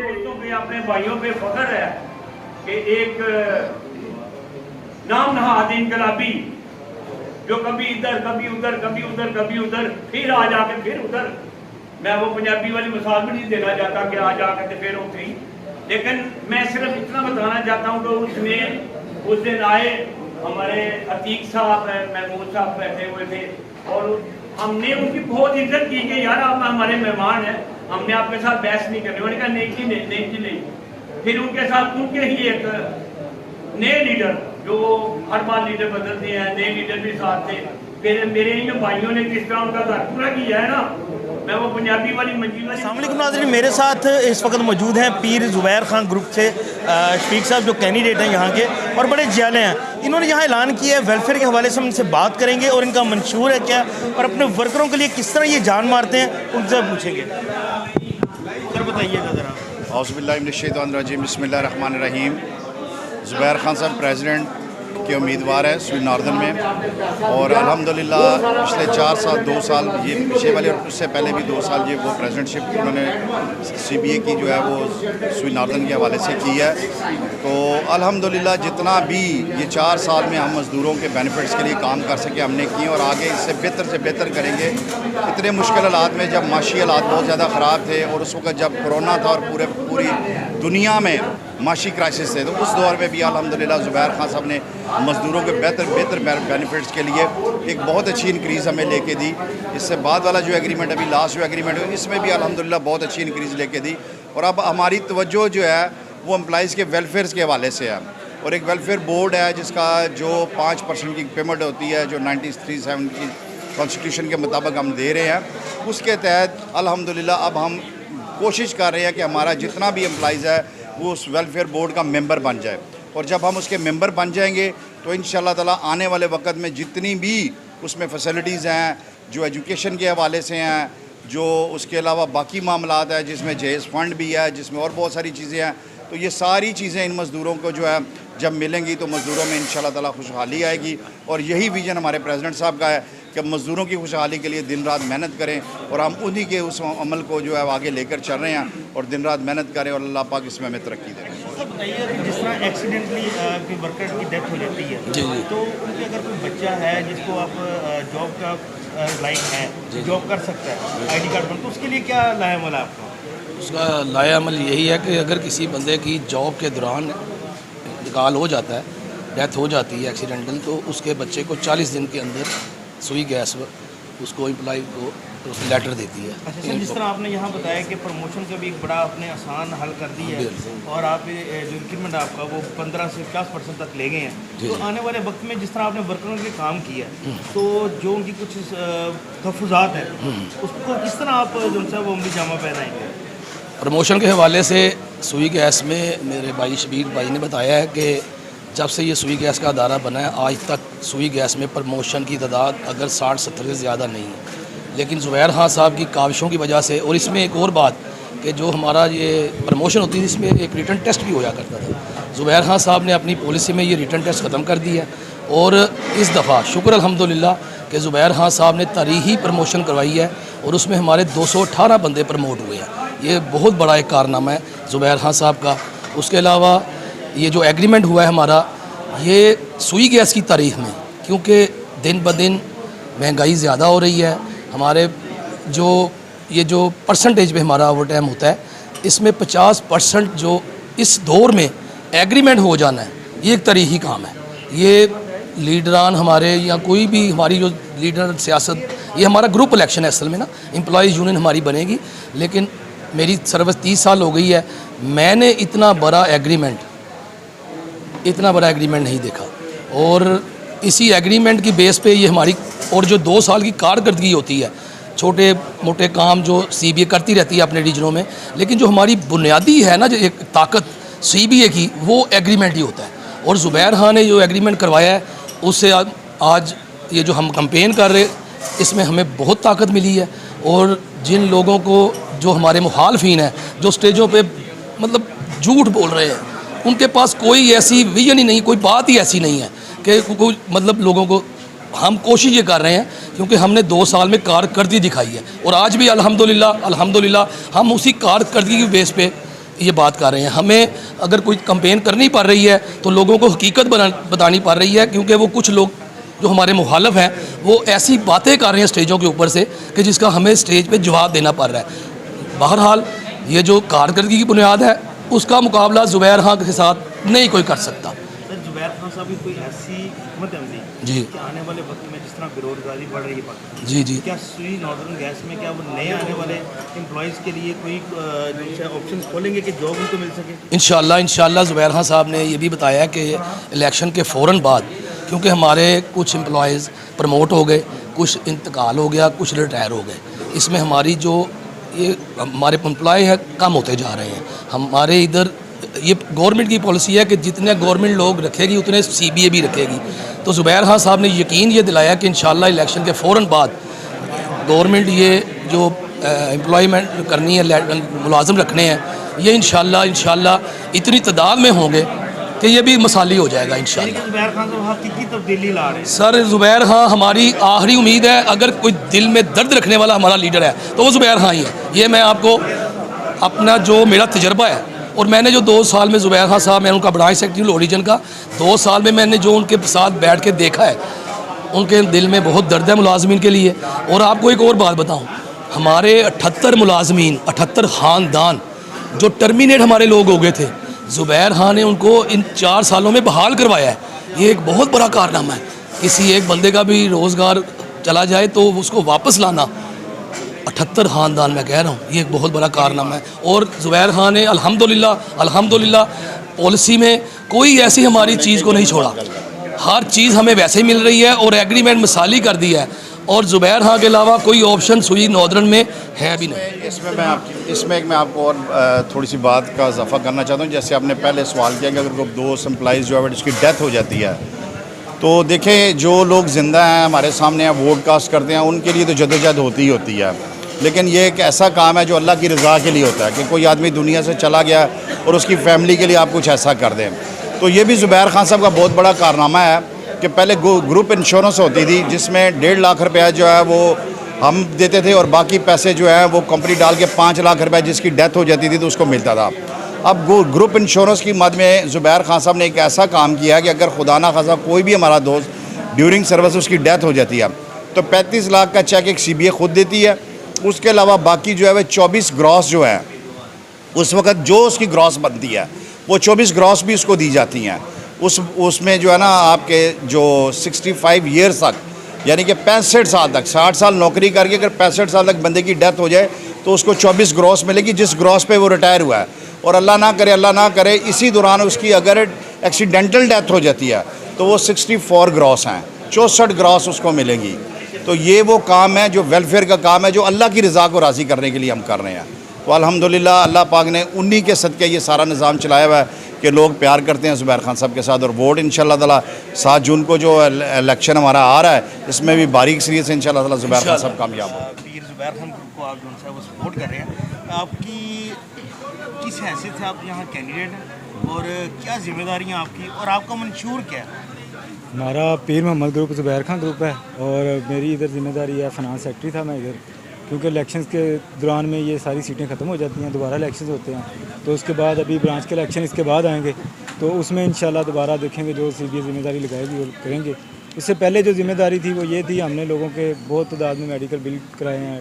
दोस्तों पे अपने भाइयों पे फख्र है कि एक नाम नहाद इनकलाबी जो कभी इधर कभी उधर कभी उधर कभी उधर फिर आ जाके फिर उधर। मैं वो पंजाबी वाली मिसाल भी नहीं देना चाहता कि आ जाकर तो फिर उठी, लेकिन मैं सिर्फ इतना बताना चाहता हूँ कि उसने उस दिन आए हमारे अतीक साहब महमूद साहब बैठे हुए थे और हमने उनकी बहुत इज्जत की कि यार आप हमारे मेहमान हैं, हमने आपके साथ बहस नहीं करनी। उन्होंने कहा नहीं। फिर उनके साथ उनके ही एक नए लीडर जो हर बार लीडर बदलते हैं, नए लीडर भी साथ थे। फिर मेरे इन भाइयों ने किस तरह उनका घर पूरा किया है ना, मैं वो पंजाबी वाली मंजिल। अस्सलाम वालेकुम नाज़रीन, मेरे साथ इस वक्त मौजूद हैं पीर ज़ुबैर खान ग्रुप से शफीक साहब जो कैंडिडेट हैं यहाँ के और बड़े जियाले हैं। इन्होंने यहाँ ऐलान किया है वेलफेयर के हवाले से हम इनसे बात करेंगे और इनका मंशूर है क्या और अपने वर्करों के लिए किस तरह ये जान मारते हैं उनसे पूछेंगे। सर बताइएगा ज़रा। औज़ुबिल्लाहि मिनश्शैतानिर्रजीम, बिस्मिल्लाहिर्रहमानिर्रहीम। ज़ुबैर खान साहब प्रेसिडेंट के उम्मीदवार है स्वी नॉर्दर्न में और अल्हम्दुलिल्लाह पिछले 4 साल 2 साल ये पीछे वाले और उससे पहले भी 2 साल ये वो प्रेसिडेंटशिप उन्होंने CBA की जो है वो स्वी नॉर्दर्न के हवाले से की है। तो अल्हम्दुलिल्लाह जितना भी ये 4 साल में हम मज़दूरों के बेनिफिट्स के लिए काम कर सके हमने किए और आगे इससे बेहतर करेंगे। इतने मुश्किल हालात में जब माशी हालात बहुत ज़्यादा ख़राब थे और उस वक्त जब कोरोना था और पूरी दुनिया में माशी क्राइसिस थे, तो उस दौर में भी अल्हम्दुलिल्लाह ज़ुबैर खान साहब ने मज़दूरों के बेहतर बेनिफिट्स के लिए एक बहुत अच्छी इंक्रीज़ हमें लेके दी। इससे बाद वाला जो एग्रीमेंट अभी लास्ट जो एग्रीमेंट है इसमें भी अल्हम्दुलिल्लाह बहुत अच्छी इंक्रीज़ लेके दी। और अब हमारी तवज्जो जो है वो एम्प्लॉइज़ के वेलफेयर के हवाले से है और एक वेलफेयर बोर्ड है जिसका जो 5% की पेमेंट होती है जो 93(7) की कॉन्स्टिट्यूशन के मुताबिक हम दे रहे हैं, उसके तहत अल्हम्दुलिल्लाह अब हम कोशिश कर रहे हैं कि हमारा जितना भी एम्प्लॉइज़ है वो उस वेलफेयर बोर्ड का मेंबर बन जाए। और जब हम उसके मेंबर बन जाएंगे तो इंशाअल्लाह ताला आने वाले वक्त में जितनी भी उसमें फैसिलिटीज़ हैं जो एजुकेशन के हवाले से हैं, जो उसके अलावा बाकी मामलात है जिसमें जेएस फंड भी है, जिसमें और बहुत सारी चीज़ें हैं, तो ये सारी चीज़ें इन मज़दूरों को जो है जब मिलेंगी तो मज़दूरों में इंशाअल्लाह ताला खुशहाली आएगी। और यही विज़न हमारे प्रेसिडेंट साहब का है कि मज़दूरों की खुशहाली के लिए दिन रात मेहनत करें और हम उन्हीं के उस अमल को जो है आगे लेकर चल रहे हैं और दिन रात मेहनत करें और अल्लाह पाक इसमें हमें तरक्की दें। बताइए जिस तरह एक्सीडेंटली कोई वर्कर की डेथ हो जाती है जी, तो उनके अगर कोई बच्चा है जिसको आप जॉब का लाइक है जॉब कर सकता है ID कार्ड पर, तो उसके लिए क्या लाएअमल है आपका? उसका लाएअमल यही है कि अगर किसी बंदे की जॉब के दौरान इंतकाल हो जाता है, डेथ हो जाती है एक्सीडेंटल, तो उसके बच्चे को 40 दिन के अंदर सुई गैस उसको एम्प्लॉय को लेटर देती है। अच्छा सर, जिस तरह आपने यहाँ बताया कि प्रमोशन का भी एक बड़ा आपने आसान हल कर दी है और आप जो इंक्रीमेंट आपका वो 15 से 50% तक ले गए हैं, तो आने वाले वक्त में जिस तरह आपने वर्करों के काम किया तो जो उनकी कुछ तहफ़्फ़ुज़ात हैं उसको किस तरह आप जो सा वो अमली जामा पहनाएंगे? प्रमोशन के हवाले से सुई गैस में मेरे भाई शबीर भाई ने बताया है कि जब से ये सुई गैस का अदारा बना है आज तक सुई गैस में प्रमोशन की तादाद अगर 60-70 से ज़्यादा नहीं है, लेकिन ज़ुबैर खान साहब की काविशों की वजह से। और इसमें एक और बात कि जो हमारा ये प्रमोशन होती थी इसमें एक रिटन टेस्ट भी होया करता था। ज़ुबैर खान साहब ने अपनी पॉलिसी में ये रिटन टेस्ट ख़त्म कर दी है और इस दफ़ा शुक्र अल्हम्दुलिल्लाह कि ज़ुबैर खान साहब ने तारीख़ी प्रमोशन करवाई है और उसमें हमारे 218 बंदे प्रमोट हुए हैं। ये बहुत बड़ा एक कारनामा है ज़ुबैर खान साहब का। उसके अलावा ये जो एग्रीमेंट हुआ है हमारा ये सुई गैस की तारीख़ में, क्योंकि दिन ब दिन महंगाई ज़्यादा हो रही है, हमारे ये जो परसेंटेज पे हमारा ओवर टाइम होता है इसमें 50% जो इस दौर में एग्रीमेंट हो जाना है ये एक तारीख़ी काम है। ये लीडरान हमारे या कोई भी हमारी जो लीडर सियासत, ये हमारा ग्रुप इलेक्शन है असल में ना, एम्प्लॉयज़ यूनियन हमारी बनेगी, लेकिन मेरी सर्विस 30 साल हो गई है, मैंने इतना बड़ा एग्रीमेंट नहीं देखा। और इसी एग्रीमेंट की बेस पे ये हमारी और जो 2 साल की कारकर्दगी होती है, छोटे मोटे काम जो CBA करती रहती है अपने रीजनों में, लेकिन जो हमारी बुनियादी है ना जो एक ताकत CBA की, वो एग्रीमेंट ही होता है। और ज़ुबैर खान ने जो एग्रीमेंट करवाया है उससे आज ये जो हम कैंपेन कर रहे इसमें हमें बहुत ताकत मिली है। और जिन लोगों को जो हमारे मुखालफिन हैं जो स्टेजों पे मतलब झूठ बोल रहे हैं, उनके पास कोई ऐसी विजन ही नहीं, कोई बात ही ऐसी नहीं है कि कोई मतलब लोगों को हम कोशिश ये कर रहे हैं क्योंकि हमने 2 साल में कारकर्दगी दिखाई है और आज भी अल्हम्दुलिल्लाह हम उसी कारकर्दगी के बेस पे ये बात कर रहे हैं। हमें अगर कोई कंपेन करनी पड़ रही है तो लोगों को हकीकत बतानी पड़ रही है, क्योंकि वो कुछ लोग जो हमारे मुखालिफ हैं वो ऐसी बातें कर रहे हैं स्टेजों के ऊपर से कि जिसका हमें स्टेज पे जवाब देना पड़ रहा है। बहरहाल ये जो कारकर्दगी की बुनियाद है उसका मुकाबला ज़ुबैर खान के साथ नहीं कोई कर सकता। सर, ज़ुबैर खान साहब की कोई ऐसी हिम्मत अमली जी कि आने वाले वक्त में जिस तरह बेरोजगारी बढ़ रही है पाकिस्तान, जी क्या सुई नॉर्दर्न गैस में क्या वो नए आने वाले एम्प्लॉयज़ के लिए कोई ऑप्शन खोलेंगे कि जॉब उनको मिल सके? इंशाल्लाह ज़ुबैर खान साहब ने ये भी बताया है कि इलेक्शन के फ़ौरन बाद, क्योंकि हमारे कुछ एम्प्लॉयज़ प्रमोट हो गए, कुछ इंतकाल हो गया, कुछ रिटायर हो गए, इसमें हमारी जो ये हमारे एम्प्लॉय हैं कम होते जा रहे हैं। हमारे इधर ये गवर्नमेंट की पॉलिसी है कि जितने गवर्नमेंट लोग रखेगी उतने CBA भी रखेगी। तो ज़ुबैर खान साहब ने यकीन ये दिलाया कि इंशाल्लाह इलेक्शन के फ़ौरन बाद गवर्नमेंट ये जो एम्प्लॉयमेंट करनी है, मुलाजिम रखने हैं, ये इंशाल्लाह इतनी तादाद में होंगे कि ये भी मसाली हो जाएगा इंशाल्लाह। ज़ुबैर खान साहब हकीकी तब्दीली ला रहे हैं। सर, ज़ुबैर खान हमारी आखिरी उम्मीद है। अगर कोई दिल में दर्द रखने वाला हमारा लीडर है तो वो ज़ुबैर खान ही है। ये मैं आपको अपना जो मेरा तजर्बा है, और मैंने जो 2 साल में ज़ुबैर खान साहब, मैं उनका ब्रांच सेक्रेटरी हूँ रीजन का, 2 साल में मैंने जो उनके साथ बैठ के देखा है, उनके दिल में बहुत दर्द है मुलाजमीन के लिए। और आपको एक और बात बताऊँ, हमारे 78 मुलाजमीन, 78 ख़ानदान जो टर्मिनेट हमारे लोग हो गए थे, ज़ुबैर खान ने उनको इन 4 सालों में बहाल करवाया है। ये एक बहुत बड़ा कारनामा है। किसी एक बंदे का भी रोज़गार चला जाए तो उसको वापस लाना, 78 ख़ानदान मैं कह रहा हूँ, ये एक बहुत बड़ा कारनामा है। और ज़ुबैर खान ने अल्हम्दुलिल्लाह पॉलिसी में कोई ऐसी हमारी चीज़ को नहीं छोड़ा, हर चीज़ हमें वैसे ही मिल रही है और एग्रीमेंट मिसाली कर दी है। और ज़ुबैर खान के अलावा कोई ऑप्शन सुई नॉर्दर्न में है भी नहीं। इसमें मैं आपको और थोड़ी सी बात का इजाफा करना चाहता हूँ। जैसे आपने पहले सवाल किया कि अगर कोई 2 एम्प्लॉइज़ जो है जिसकी डेथ हो जाती है, तो देखें जो लोग ज़िंदा हैं हमारे सामने हैं, वोट कास्ट करते हैं, उनके लिए तो जदोजहद होती ही होती है। लेकिन ये एक ऐसा काम है जो अल्लाह की रज़ा के लिए होता है कि कोई आदमी दुनिया से चला गया और उसकी फ़ैमिली के लिए आप कुछ ऐसा कर दें। तो ये भी ज़ुबैर खान साहब का बहुत बड़ा कारनामा है कि पहले ग्रुप इंश्योरेंस होती थी जिसमें 1.5 लाख रुपया जो है वो हम देते थे और बाकी पैसे जो है वो कंपनी डाल के 5 लाख रुपये जिसकी डेथ हो जाती थी तो उसको मिलता था। अब ग्रुप इंश्योरेंस की मद में ज़ुबैर खान साहब ने एक ऐसा काम किया कि अगर खुदा ना खासा कोई भी हमारा दोस्त ड्यूरिंग सर्विस उसकी डेथ हो जाती है तो 35 लाख का चेक एक CBA खुद देती है। उसके अलावा बाकी जो है वह 24 ग्रॉस जो है उस वक़्त जो उसकी ग्रॉस बनती है वो 24 ग्रॉस भी उसको दी जाती हैं। उसमें जो है ना आपके जो 65 ईयर्स तक यानी कि 65 साल तक, 60 साल नौकरी करके अगर 65 साल तक बंदे की डेथ हो जाए तो उसको 24 ग्रॉस मिलेगी जिस ग्रॉस पे वो रिटायर हुआ है। और अल्लाह ना करे इसी दौरान उसकी अगर एक्सीडेंटल डेथ हो जाती है तो वो 64 ग्रॉस हैं, 64 ग्रॉस उसको मिलेंगी। तो ये वो काम है जो वेलफेयर का काम है जो अल्लाह की रज़ा को राज़ी करने के लिए हम कर रहे हैं। तो अल्हम्दुलिल्लाह अल्लाह पाक ने उन्हीं के सदक़े ये सारा निज़ाम चलाया हुआ है कि लोग प्यार करते हैं ज़ुबैर खान साहब के साथ। और वोट इंशाअल्लाह ताला 7 जून को जो इलेक्शन हमारा आ रहा है इसमें भी बारीक सरीत से इंशाअल्लाह ताला ज़ुबैर खान साहब कामयाब हो। पीर ज़ुबैर खान ग्रुप को आप जो है वो सपोर्ट कर रहे हैं, आपकी किस हैसियत से आप यहाँ कैंडिडेट हैं और क्या जिम्मेदारियाँ आपकी और आपका मंशूर क्या है? हमारा पीर मोहम्मद ग्रुप ज़ुबैर खान ग्रुप है और मेरी इधर जिम्मेदारी है, फाइनेंस सेक्रेटरी था मैं इधर, क्योंकि इलेक्शंस के दौरान में ये सारी सीटें ख़त्म हो जाती हैं, दोबारा इलेक्शंस होते हैं तो उसके बाद अभी ब्रांच के इलेक्शन इसके बाद आएंगे तो उसमें इंशाल्लाह दोबारा देखेंगे जो CBA जिम्मेदारी लगाएगी और करेंगे। इससे पहले जो जिम्मेदारी थी वो ये थी, हमने लोगों के बहुत तादाद में मेडिकल बिल कराए हैं,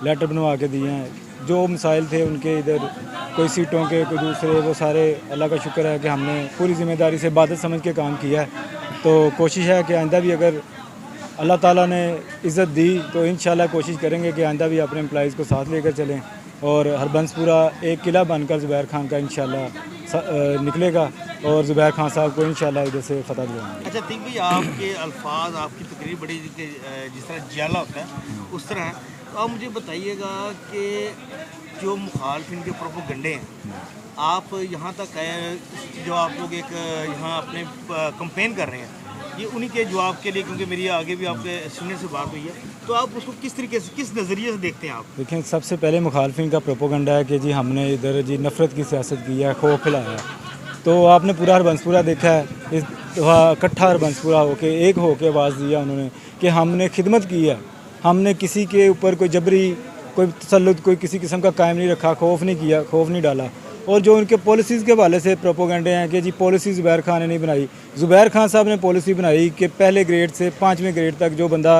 लेटर बनवा के दिए हैं, जो मसाइल थे उनके इधर कोई सीटों के कोई दूसरे, वो सारे अल्लाह का शुक्र है कि हमने पूरी जिम्मेदारी से इबादत समझ के काम किया है। तो कोशिश है कि आइंदा भी अगर अल्लाह ताला ने इज़्ज़त दी तो इंशाल्लाह कोशिश करेंगे कि आइंदा भी अपने एम्प्लॉइज़ को साथ लेकर चलें और हरबंसपुरा एक किला बनकर ज़ुबैर खान का इंशाल्लाह निकलेगा और ज़ुबैर खान साहब को इंशाल्लाह इधर से फतह दिलाएंगे। अच्छा ठीक भाई, आपके अल्फाज आपकी तकरीर बड़ी जिस तरह जियाला होता है उस तरह है, तो आप मुझे बताइएगा कि जो मुखालफिन के प्रोपोगंडे हैं, आप यहाँ तक आए जो आप लोग एक यहाँ अपने कंपेन कर रहे हैं, ये उन्हीं के जवाब के लिए, क्योंकि मेरी आगे भी आपके सीनियर से बात हुई है, तो आप उसको किस तरीके से, किस नज़रिए से देखते हैं आप? देखें, सबसे पहले मुखालफिन का प्रोपोगंडा है कि जी हमने इधर जी नफ़रत की सियासत की है, खौफ फैलाया है। तो आपने पूरा हरबंसपुरा देखा है, इस दफ़ा इकट्ठा हरबंसपुरा होके एक होके आवाज़ दिया उन्होंने कि हमने खिदमत की है, हमने किसी के ऊपर कोई जबरी कोई तसल्लुत कोई किसी किस्म का कायम नहीं रखा, खौफ नहीं किया, खौफ नहीं डाला। और जो उनके पॉलिसीज़ के हवाले से प्रोपोगंडे हैं कि जी पॉलिसी ज़ुबैर खान ने नहीं बनाई, ज़ुबैर खान साहब ने पॉलिसी बनाई कि पहले ग्रेड से 5वें ग्रेड तक जो बंदा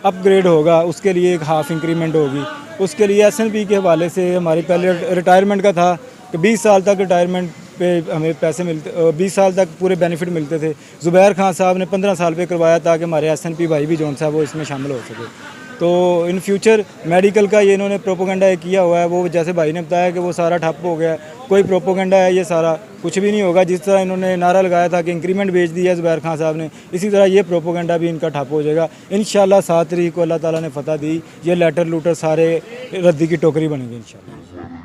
अपग्रेड होगा उसके लिए एक हाफ़ इंक्रीमेंट होगी। उसके लिए SNP के हवाले से हमारी पहले रिटायरमेंट का था कि 20 साल तक रिटायरमेंट पे हमें पैसे मिलते, 20 साल तक पूरे बेनिफिट मिलते थे। ज़ुबैर खान साहब ने 15 साल पे करवाया ताकि हमारे SNP भाई भी जौन साहब वो इसमें शामिल हो सके। तो इन फ्यूचर मेडिकल का ये इन्होंने प्रोपोगंडा किया हुआ है, वो जैसे भाई ने बताया कि वो सारा ठप हो गया है, कोई प्रोपोगंडा है ये सारा, कुछ भी नहीं होगा। जिस तरह इन्होंने नारा लगाया था कि इंक्रीमेंट भेज दिया ज़ुबैर खान साहब ने, इसी तरह ये प्रोपोगंडा भी इनका ठप हो जाएगा इंशाल्लाह। 7 तारीख को अल्लाह ताला ने फतह दी, ये लेटर लूटर सारे रद्दी की टोकरी बनेंगे इंशाल्लाह।